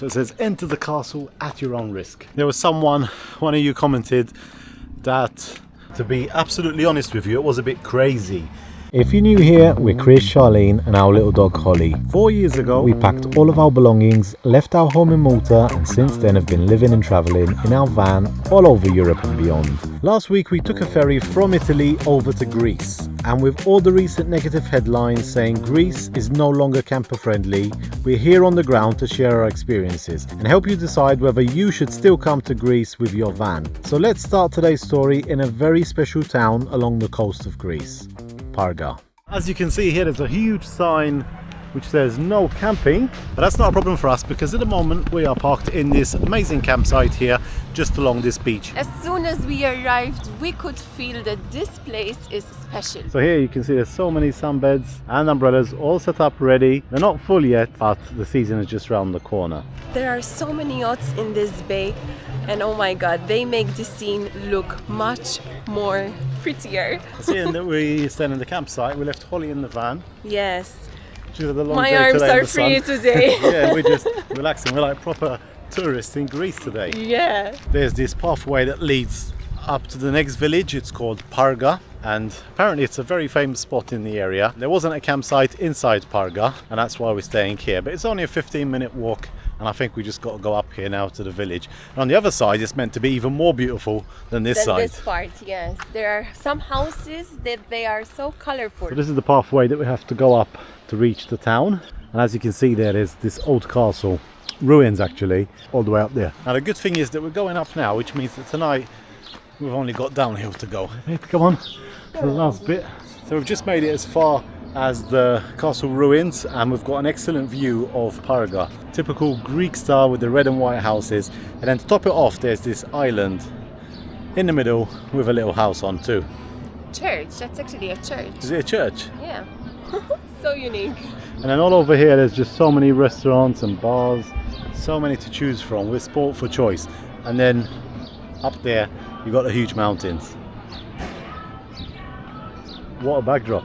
So it says enter the castle at your own risk. There was one of you commented that, to be absolutely honest with you, it was a bit crazy. If you're new here, we're Chris, Charlene and our little dog Holly. 4 years ago, we packed all of our belongings, left our home in Malta, and since then have been living and travelling in our van all over Europe and beyond. Last week we took a ferry from Italy over to Greece, and with all the recent negative headlines saying Greece is no longer camper friendly, we're here on the ground to share our experiences and help you decide whether you should still come to Greece with your van. So let's start today's story in a very special town along the coast of Greece. Parag. As you can see here, there's a huge sign which says no camping, but that's not a problem for us because at the moment we are parked in this amazing campsite here just along this beach. As soon as we arrived, we could feel that this place is special. So here you can see there's so many sunbeds and umbrellas all set up ready. They're not full yet, but the season is just around the corner. There are so many yachts in this bay, and oh my god, they make the scene look much more prettier. Seeing that we stand in the campsite, we left Holly in the van. Yes. She's had a long My day arms today in are the free sun. today. Yeah, we're just relaxing. We're like proper tourists in Greece today. Yeah. There's this pathway that leads up to the next village. It's called Parag, and apparently it's a very famous spot in the area. There wasn't a campsite inside Parag, and that's why we're staying here. But it's only a 15-minute walk, and I think we just got to go up here now to the village. And on the other side, it's meant to be even more beautiful than this side. This part, yes. There are some houses that they are so colorful. So this is the pathway that we have to go up to reach the town. And as you can see, there is this old castle, ruins actually, all the way up there. Now the good thing is that we're going up now, which means that tonight we've only got downhill to go. Come on, the last bit. So we've just made it as far as the castle ruins, and we've got an excellent view of Parag. Typical Greek style with the red and white houses, and then to top it off there's this island in the middle with a little house on too. Church, that's actually a church. Is it a church? Yeah. So unique. And then all over here there's just so many restaurants and bars, so many to choose from. We're sport for choice. And then up there you've got the huge mountains. What a backdrop.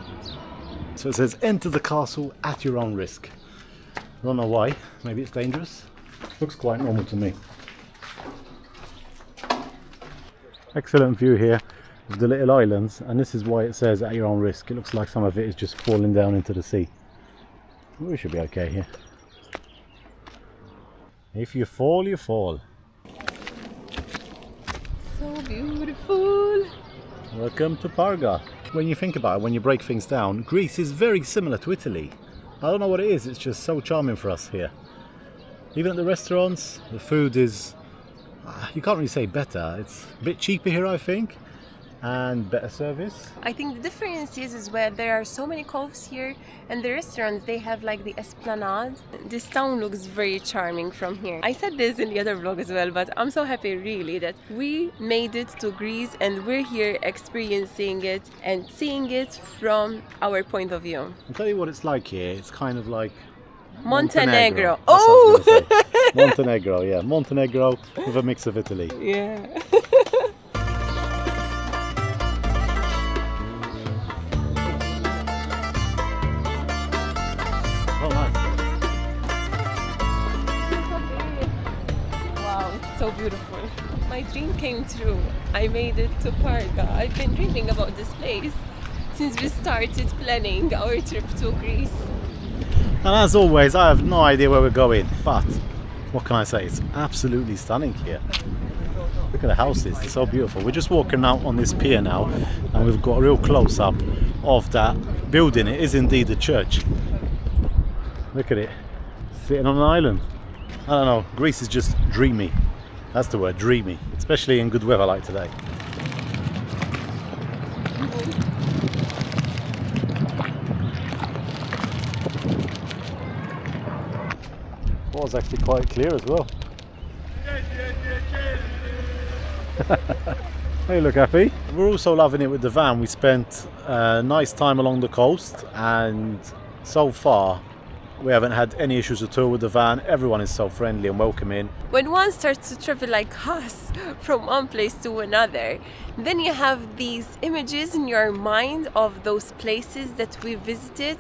So it says enter the castle at your own risk. I don't know why, maybe it's dangerous. Looks quite normal to me. Excellent view here of the little islands, and this is why it says at your own risk. It looks like some of it is just falling down into the sea. We should be okay here. If you fall, you fall. So beautiful. Welcome to Parag. When you think about it, when you break things down, Greece is very similar to Italy. I don't know what it is, it's just so charming for us here. Even at the restaurants, the food is, you can't really say better. It's a bit cheaper here, I think, and better service. I think the difference is where there are so many coves here, and the restaurants, they have like the esplanade. This town looks very charming from here. I said this in the other vlog as well, but I'm so happy really that we made it to Greece and we're here experiencing it and seeing it from our point of view. I'll tell you what it's like here. It's kind of like Montenegro. That's what I was Oh! gonna say. Montenegro, yeah. Montenegro with a mix of Italy. Yeah. Oh, nice. Wow, it's so beautiful. My dream came true. I made it to Parag. I've been dreaming about this place since we started planning our trip to Greece. And as always, I have no idea where we're going, but what can I say? It's absolutely stunning here. Look at the houses, they're so beautiful. We're just walking out on this pier now, and we've got a real close-up of that building. It is indeed a church. Look at it, sitting on an island. I don't know, Greece is just dreamy. That's the word, dreamy, especially in good weather like today. It was actually quite clear as well. Hey, look happy. We're also loving it with the van. We spent a nice time along the coast, and so far we haven't had any issues at all with the van. Everyone is so friendly and welcoming. When one starts to travel like us from one place to another, then you have these images in your mind of those places that we visited,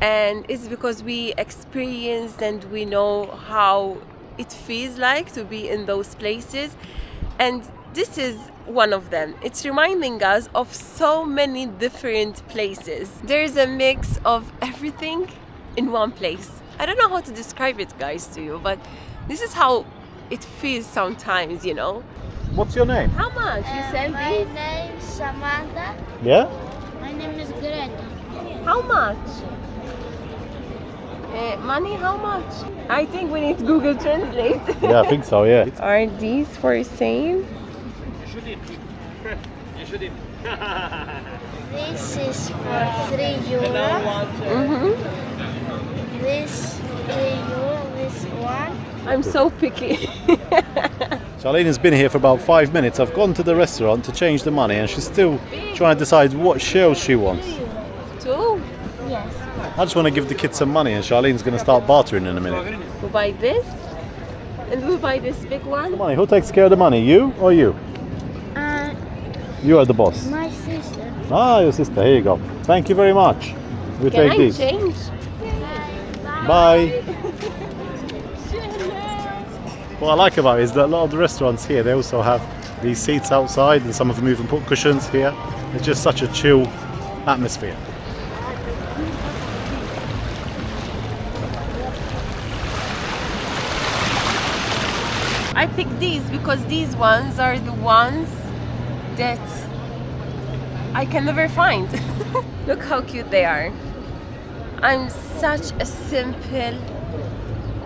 and it's because we experienced and we know how it feels like to be in those places, and this is one of them. It's reminding us of so many different places. There's a mix of everything in one place. I don't know how to describe it, guys, to you, but this is how it feels sometimes, you know. What's your name? How much? You sell My these? name is Samantha. Yeah? My name is Greta. How much? Money, how much? I think we need Google Translate. Yeah, I think so, yeah. Are these for sale? This is for €3. This €3. This one. I'm so picky. Charlene has been here for about 5 minutes. I've gone to the restaurant to change the money and she's still trying to decide what shells she wants. 2. Yes. I just want to give the kids some money and Charlene's going to start bartering in a minute. We'll buy this, and we'll buy this big one. Money, who takes care of the money? You or you? You are the boss. My sister. Ah, your sister. Here you go. Thank you very much. We Can take I these. change? Bye. What I like about it is that a lot of the restaurants here, they also have these seats outside and some of them even put cushions here. It's just such a chill atmosphere. I picked these because these ones are the ones that I can never find. Look how cute they are. I'm such a simple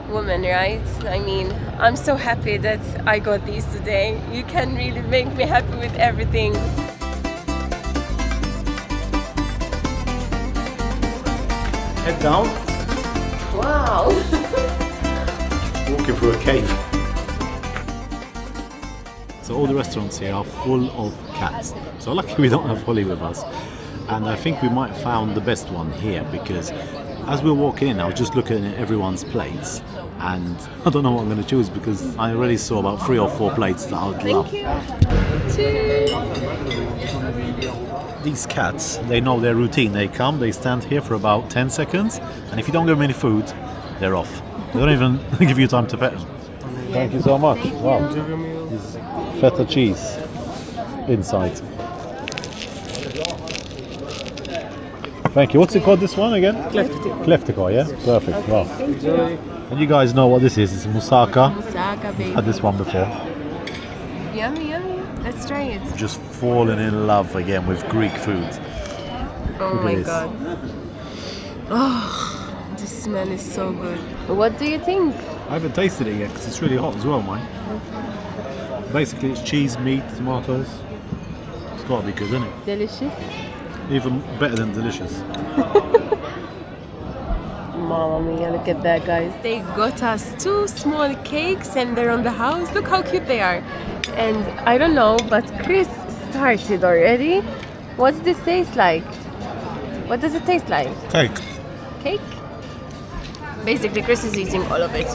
woman, right? I mean, I'm so happy that I got these today. You can really make me happy with everything. Head down. Wow. Walking through a cave. So all the restaurants here are full of cats. So lucky we don't have Holly with us. And I think we might have found the best one here because as we're walking in, I was just looking at everyone's plates and I don't know what I'm going to choose because I already saw about 3 or 4 plates that I would love. Cheers. These cats, they know their routine. They come, they stand here for about 10 seconds and if you don't give them any food, they're off. They don't even give you time to pet them. Thank you so much. Wow. This feta cheese inside. Thank you. What's it called, this one again? Kleftico, yeah? Perfect. Wow. And you guys know what this is. It's moussaka. Moussaka, baby. Had this one before. Yummy, yummy. Let's try it. Just fallen in love again with Greek food. Oh Look at my this. god. Oh, the smell is so good. What do you think? I haven't tasted it yet because it's really hot as well, mate. Basically, it's cheese, meat, tomatoes. It's got to be good, isn't it? Delicious. Even better than delicious. Mamma mia, look at that, guys. They got us 2 small cakes and they're on the house. Look how cute they are. And I don't know, but Chris started already. What's this taste like? What does it taste like? Cake. Cake? Basically, Chris is eating all of it.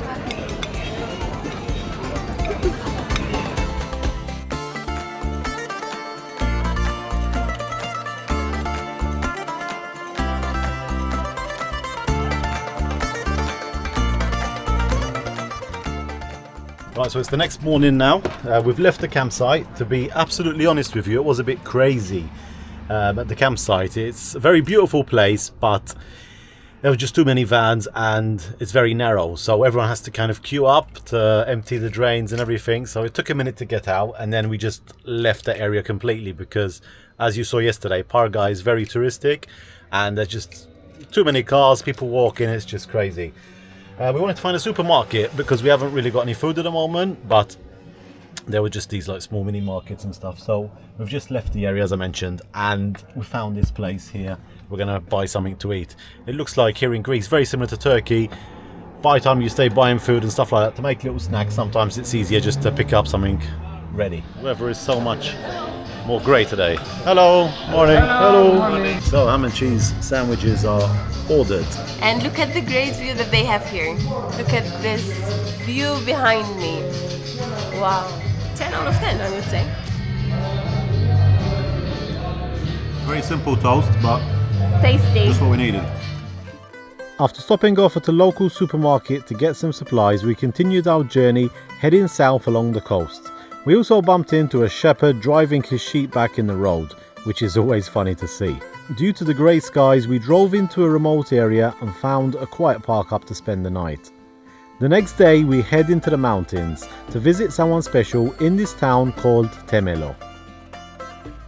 Right, so it's the next morning now. We've left the campsite. To be absolutely honest with you, it was a bit crazy at the campsite. It's a very beautiful place, but there were just too many vans and it's very narrow. So everyone has to kind of queue up to empty the drains and everything. So it took a minute to get out and then we just left the area completely because, as you saw yesterday, Parag is very touristic and there's just too many cars, people walking, it's just crazy. We wanted to find a supermarket because we haven't really got any food at the moment, but there were just these like small mini markets and stuff. So we've just left the area, as I mentioned, and we found this place here. We're gonna buy something to eat. It looks like here in Greece, very similar to Turkey. By the time you stay buying food and stuff like that, to make little snacks, sometimes it's easier just to pick up something ready. The weather is so much more grey today. Hello, morning. Hello. Morning. So ham and cheese sandwiches are ordered. And look at the great view that they have here. Look at this view behind me. Wow. 10 out of 10, I would say. Very simple toast, but Tasty. just what we needed. After stopping off at a local supermarket to get some supplies, we continued our journey heading south along the coast. We also bumped into a shepherd driving his sheep back in the road, which is always funny to see. Due to the grey skies, we drove into a remote area and found a quiet park up to spend the night. The next day we head into the mountains to visit someone special in this town called Temelo.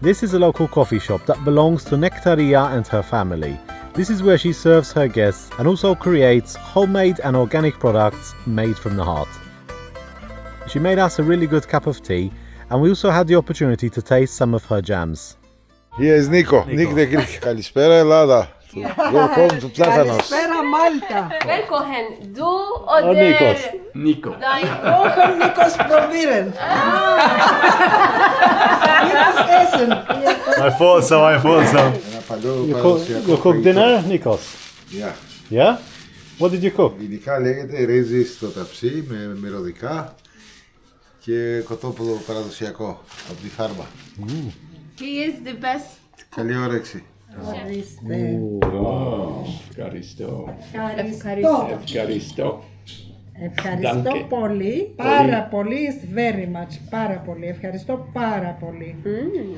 This is a local coffee shop that belongs to Nectaria and her family. This is where she serves her guests and also creates homemade and organic products made from the heart. She made us a really good cup of tea, and we also had the opportunity to taste some of her jams. Here is Nico. Nick the Greek. Καλησπέρα Ελλάδα. Welcome to Platanos. Καλησπέρα Μάλτα. Welkom, du oder Nico. dein Kochen Nikos probieren. Nikos essen. I thought so. Παλιό You cook dinner, Nikos? Yeah. Yeah? What did you cook? Ειδικά λέγεται ρύζι στο ταψί με μυρωδικά και κοτόπουλο παραδοσιακό από τη φάρμα. He is the best. Καλή όρεξη. Ευχαριστώ. Ευχαριστώ. Ευχαριστώ πολύ. Πάρα πολύ. Is very much. Πάρα πολύ. Ευχαριστώ πάρα πολύ.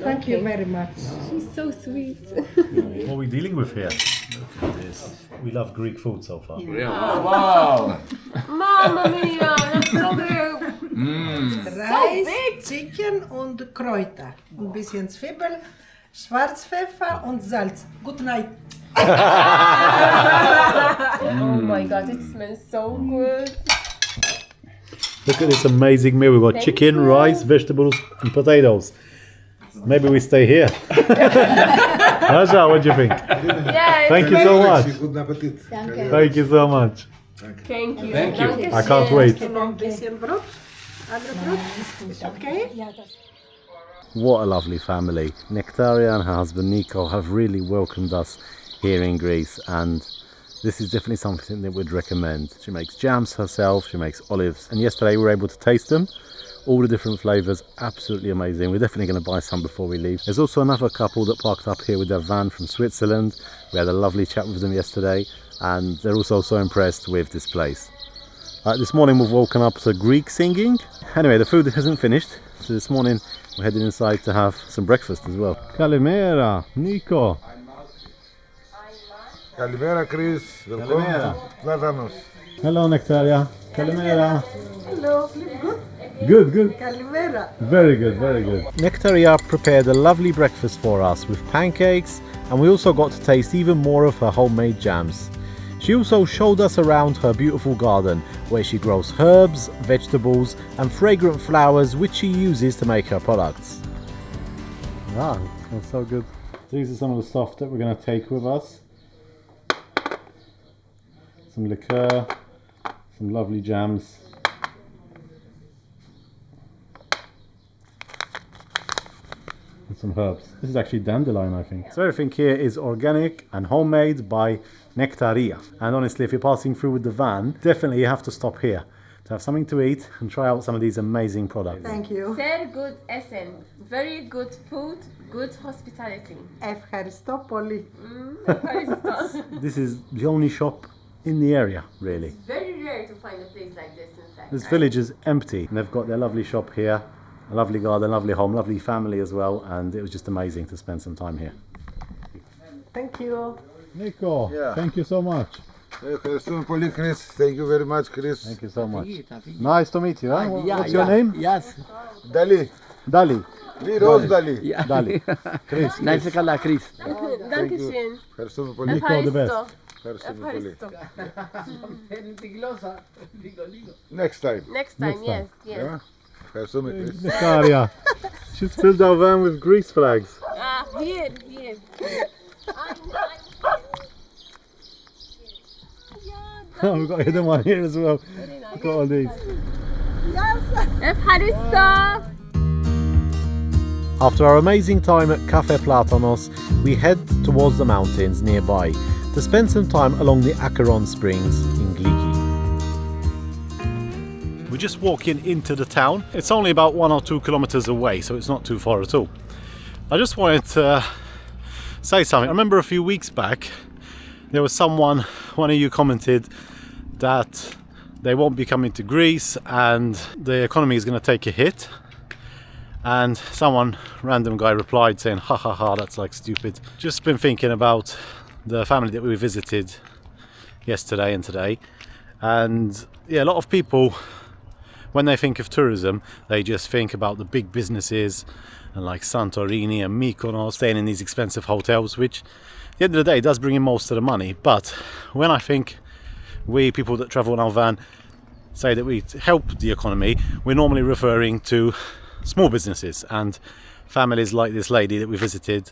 Thank you very much. She's so sweet. What are we dealing with here? Look at this. We love Greek food so far. Wow. Mamma mia, that's so big. Reis, Chicken und Kräuter. Ein bisschen Zwiebel, Schwarzpfeffer und Salz. Good night. Oh my god, it smells so good. Look at this amazing meal. We've got chicken, rice, vegetables and potatoes. Maybe we stay here. Asha, what do you think? Yes. Thank you so much. Good appetit. Thank you so much. Thank you. Thank you. I can't wait. Ein bisschen Brot. Andere Brot. Ist okay? What a lovely family. Nectaria and her husband Nico have really welcomed us here in Greece, and this is definitely something that we'd recommend. She makes jams herself, she makes olives, and yesterday we were able to taste them. All the different flavours, absolutely amazing. We're definitely going to buy some before we leave. There's also another couple that parked up here with their van from Switzerland. We had a lovely chat with them yesterday, and they're also so impressed with this place. This morning we've woken up to Greek singing. Anyway, the food hasn't finished, so this morning we're heading inside to have some breakfast as well. Kalimera, Nico. Καλημέρα, Chris. Welcome to Platanos. Hello, Nectaria. Kalimera. Hello, good? Good. Καλημέρα. Very good. Nectaria prepared a lovely breakfast for us with pancakes, and we also got to taste even more of her homemade jams. She also showed us around her beautiful garden, where she grows herbs, vegetables and fragrant flowers which she uses to make her products. Wow, that's so good. These are some of the stuff that we're going to take with us. Some liqueur, some lovely jams. And some herbs. This is actually dandelion, I think. So everything here is organic and homemade by Nectaria. And honestly, if you're passing through with the van, definitely you have to stop here to have something to eat and try out some of these amazing products. Thank you. Very good essen. Very good food. Good hospitality. Ευχαριστώ πολύ. This is the only shop in the area, really. It's very rare to find a place like this, in fact. This village is empty, and they've got their lovely shop here, a lovely garden, lovely home, lovely family as well, and it was just amazing to spend some time here. Thank you. Nico, Yeah. thank you so much. Ευχαριστούμε πολύ, Chris. Thank you very much, Chris. Thank you so much. Nice to meet you. Huh? What's your name? Yes. Dali. Dali. Liros Dali. Dali. Chris. Να είσαι καλά, Chris. Dankeschön. Ευχαριστούμε πολύ. Nico, the best. Ευχαριστούμε πολύ. Παίρνει τη γλώσσα λίγο. Next time. Next time, yes. Yeah. Ευχαριστούμε, Chris. Nectaria. She's filled our van with Greece flags. Here. Oh, we've got a hidden one here as well. Look at all these. Ευχαριστώ. After our amazing time at Cafe Platanos, we head towards the mountains nearby to spend some time along the Acheron Springs in Gliki. We're just walking into the town. It's only about 1 or 2 kilometers away, so it's not too far at all. I just wanted to say something. I remember a few weeks back There was one of you commented that they won't be coming to Greece and the economy is going to take a hit. And random guy replied saying, ha ha ha, that's like stupid. Just been thinking about the family that we visited yesterday and today. And yeah, a lot of people, when they think of tourism, they just think about the big businesses and like Santorini and Mykonos, staying in these expensive hotels, which at the end of the day does bring in most of the money. But when I think we people that travel in our van say that we help the economy, we're normally referring to small businesses and families like this lady that we visited.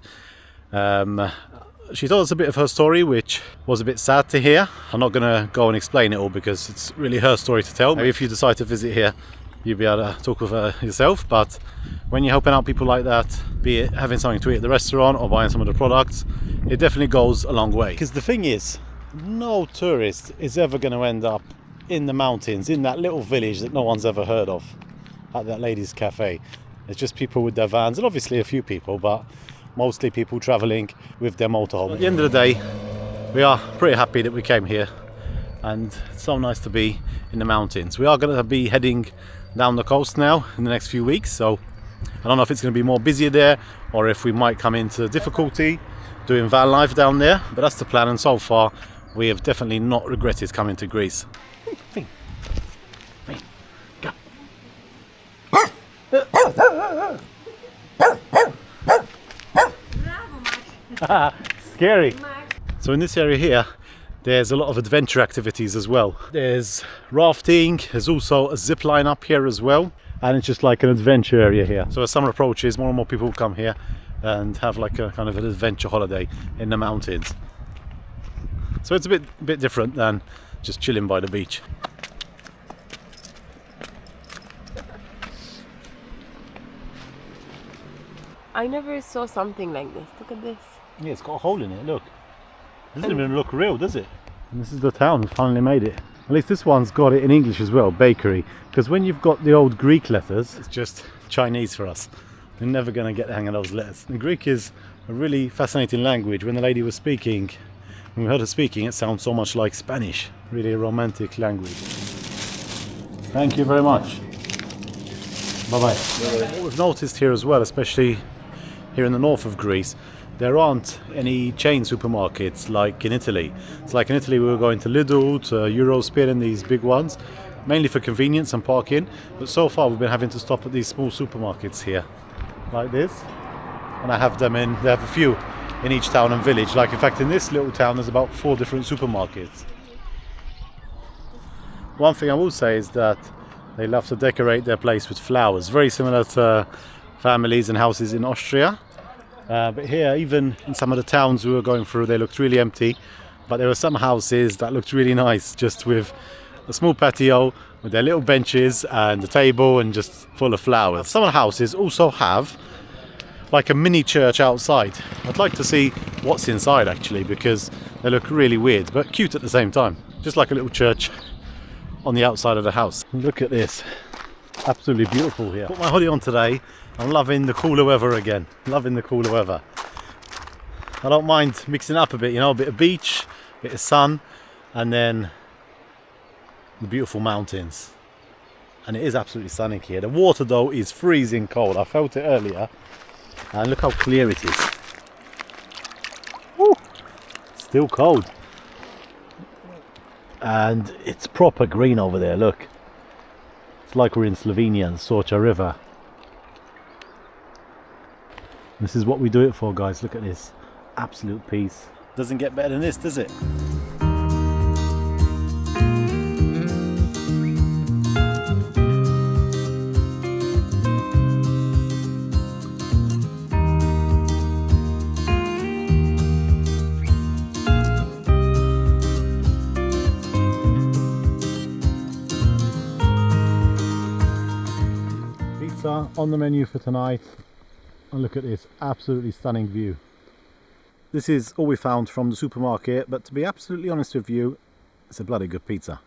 She told us a bit of her story, which was a bit sad to hear. I'm not going to go and explain it all because it's really her story to tell. Maybe if you decide to visit here, you'll be able to talk with her yourself. But when you're helping out people like that, be it having something to eat at the restaurant or buying some of the products, it definitely goes a long way. Because the thing is, no tourist is ever going to end up in the mountains, in that little village that no one's ever heard of, at that lady's cafe. It's just people with their vans, and obviously a few people, but mostly people travelling with their motorhome. At the end of the day, we are pretty happy that we came here, and it's so nice to be in the mountains. We are going to be heading down the coast now in the next few weeks, so I don't know if it's going to be more busier there or if we might come into difficulty doing van life down there, but that's the plan, and so far we have definitely not regretted coming to Greece. Scary. So in this area here, there's a lot of adventure activities as well. There's rafting, there's also a zip line up here as well, and it's just like an adventure area here. So as summer approaches, more and more people come here and have like a kind of an adventure holiday in the mountains. So it's a bit different than just chilling by the beach. I never saw something like this. Look at this. Yeah, it's got a hole in it, look. It doesn't even look real, does it? And this is the town who finally made it. At least this one's got it in English as well, bakery. Because when you've got the old Greek letters, it's just Chinese for us. We're never going to get the hang of those letters. And Greek is a really fascinating language. When the lady was speaking, when we heard her speaking, it sounds so much like Spanish. Really a romantic language. Thank you very much. Bye-bye. What we've noticed here as well, especially here in the north of Greece, there aren't any chain supermarkets like in Italy. It's like in Italy we were going to Lidl, to Eurospin and these big ones, mainly for convenience and parking, but so far we've been having to stop at these small supermarkets here, like this. And they have a few in each town and village. Like in fact in this little town there's about 4 different supermarkets. One thing I will say is that they love to decorate their place with flowers, very similar to families and houses in Austria. But here, even in some of the towns we were going through, they looked really empty. But there were some houses that looked really nice, just with a small patio, with their little benches and a table and just full of flowers. Some of the houses also have like a mini church outside. I'd like to see what's inside actually, because they look really weird, but cute at the same time. Just like a little church on the outside of the house. Look at this. Absolutely beautiful here. Put my hoodie on today. I'm loving the cooler weather again. Loving the cooler weather. I don't mind mixing up a bit, you know, a bit of beach, a bit of sun, and then the beautiful mountains. And it is absolutely stunning here. The water though is freezing cold. I felt it earlier. And look how clear it is. Woo! Still cold. And it's proper green over there, look. It's like we're in Slovenia and Socha River. This is what we do it for, guys. Look at this. Absolute peace. Doesn't get better than this, does it? Pizza on the menu for tonight. And look at this absolutely stunning view. This is all we found from the supermarket, but to be absolutely honest with you, it's a bloody good pizza.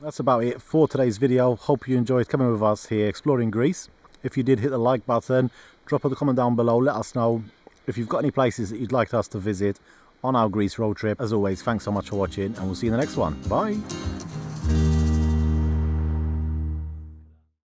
That's about it for today's video. Hope you enjoyed coming with us here exploring Greece. If you did, hit the like button, drop a comment down below, let us know if you've got any places that you'd like us to visit on our Greece road trip. As always, thanks so much for watching, and we'll see you in the next one. Bye.